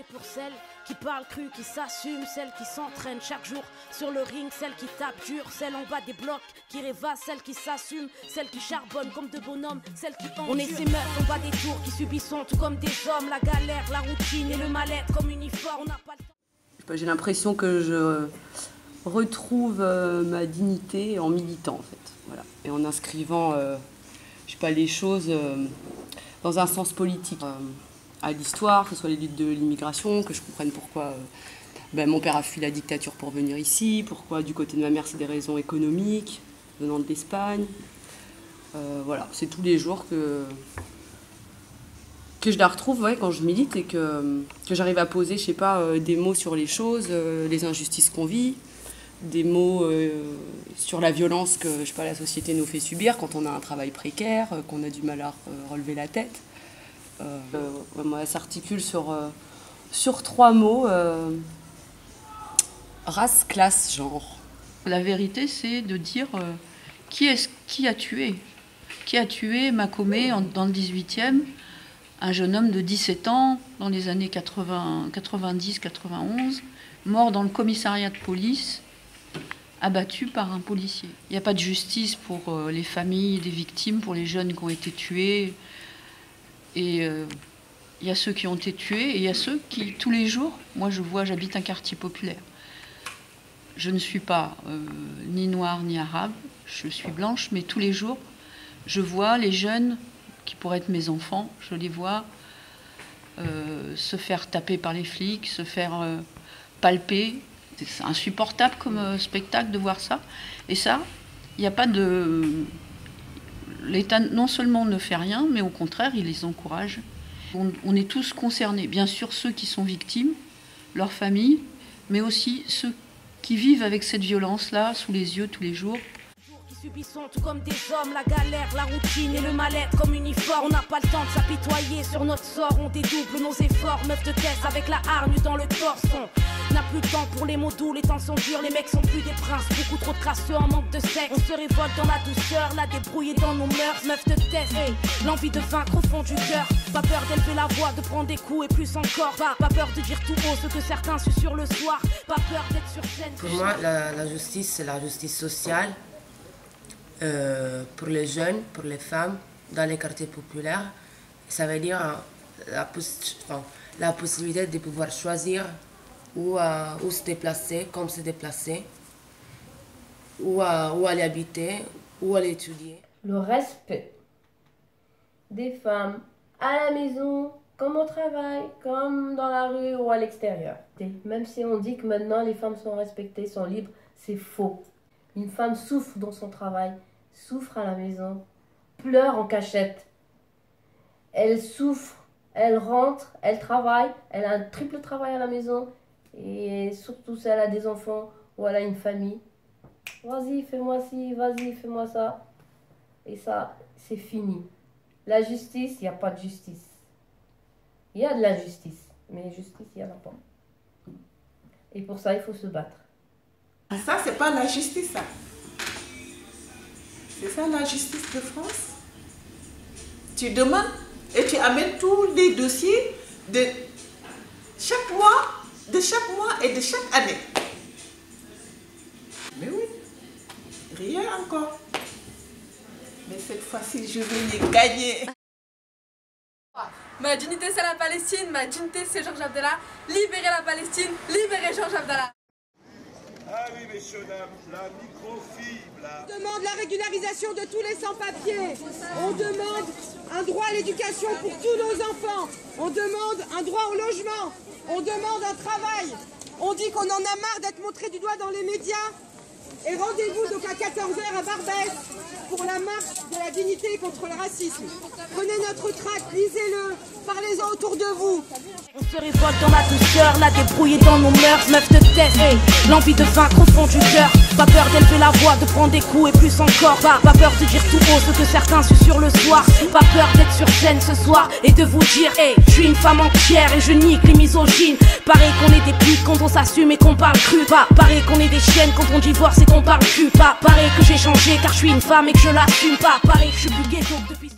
C'est pour celles qui parlent cru, qui s'assument, celles qui s'entraînent chaque jour sur le ring, celles qui tapent dur, celles en bas des blocs, qui rêvassent, celles qui s'assument, celles qui charbonnent comme de bonhommes, celles qui endurent. On est ces meufs en bas des tours qui subissons tout comme des hommes, la galère, la routine et le mal-être comme uniforme, on n'a pas le temps. J'ai l'impression que je retrouve ma dignité en militant en fait, voilà, et en inscrivant je sais pas, les choses dans un sens politique. À l'histoire, que ce soit les luttes de l'immigration, que je comprenne pourquoi mon père a fui la dictature pour venir ici, pourquoi du côté de ma mère c'est des raisons économiques, venant de l'Espagne. Voilà, c'est tous les jours que je la retrouve quand je milite et que j'arrive à poser, je sais pas, des mots sur les choses, les injustices qu'on vit, des mots sur la violence que je sais pas, la société nous fait subir quand on a un travail précaire, qu'on a du mal à relever la tête. Moi, ça s'articule sur 3 mots, race, classe, genre. La vérité, c'est de dire qui a tué. Qui a tué Makomé dans le 18e, un jeune homme de 17 ans, dans les années 90-91, mort dans le commissariat de police, abattu par un policier. Il n'y a pas de justice pour les familles des victimes, pour les jeunes qui ont été tués. Et il y a ceux qui ont été tués et il y a ceux qui, tous les jours, moi j'habite un quartier populaire. Je ne suis pas ni noire ni arabe, je suis blanche, mais tous les jours, je vois les jeunes qui pourraient être mes enfants, je les vois se faire taper par les flics, se faire palper. C'est insupportable comme spectacle de voir ça. Et ça, il n'y a pas de... L'État non seulement ne fait rien, mais au contraire, il les encourage. On est tous concernés, bien sûr ceux qui sont victimes, leurs familles, mais aussi ceux qui vivent avec cette violence-là sous les yeux tous les jours. Subissons tout comme des hommes, la galère, la routine et le mal-être comme uniforme. On n'a pas le temps de s'apitoyer sur notre sort, on dédouble nos efforts. Meuf de tête avec la hargne dans le torse. On n'a plus le temps pour les mots doux, les temps sont durs, les mecs sont plus des princes. Beaucoup trop de crasseux en manque de sexe. On se révolte dans la douceur, la débrouille dans nos mœurs. Meuf de tête, l'envie de vaincre au fond du cœur. Pas peur d'élever la voix, de prendre des coups et plus encore. Pas peur de dire tout haut ce que certains susurrent le soir. Pas peur d'être sur scène. Pour moi, la justice, c'est la justice sociale. Pour les jeunes, pour les femmes, dans les quartiers populaires, ça veut dire la possibilité de pouvoir choisir où se déplacer, comment se déplacer, où aller habiter, où aller étudier. Le respect des femmes à la maison, comme au travail, comme dans la rue ou à l'extérieur. Même si on dit que maintenant les femmes sont respectées, sont libres, c'est faux. Une femme souffre dans son travail, souffre à la maison, pleure en cachette. Elle souffre, elle rentre, elle travaille, elle a un triple travail à la maison. Et surtout si elle a des enfants ou elle a une famille. Vas-y, fais-moi ci, vas-y, fais-moi ça. Et ça, c'est fini. La justice, il n'y a pas de justice. Il y a de l'injustice, mais justice, il n'y en a pas. Et pour ça, il faut se battre. Ça, c'est pas la justice, ça. C'est ça la justice de France. Tu demandes et tu amènes tous les dossiers de chaque mois et de chaque année. Mais oui, rien encore. Mais cette fois-ci, je vais les gagner. Ma dignité, c'est la Palestine, ma dignité, c'est Georges Abdallah. Libérez la Palestine, libérez Georges Abdallah. Ah oui, messieurs, dames, la microfibre. On demande la régularisation de tous les sans-papiers. On demande un droit à l'éducation pour tous nos enfants. On demande un droit au logement. On demande un travail. On dit qu'on en a marre d'être montré du doigt dans les médias. Et rendez-vous donc à 14h à Barbès pour la marche de la dignité contre le racisme. Prenez notre tract, lisez-le, parlez-en autour de vous. On se révolte dans la douceur, la débrouille dans nos mœurs. Meuf de tête, l'envie de vaincre au fond du cœur. Pas peur d'élever la voix, de prendre des coups et plus encore. Pas peur de dire tout haut ce que certains susurrent le soir. Pas peur d'être sur scène ce soir et de vous dire je suis une femme entière et je nique les misogynes. Pareil qu'on est des putes quand on s'assume et qu'on parle cru. Pas pareil qu'on est des chiennes quand on divorce et qu'on parle cul. Pas pareil que j'ai changé car je suis une femme et que je l'assume. Pas pareil que je suis plus ghetto que depuis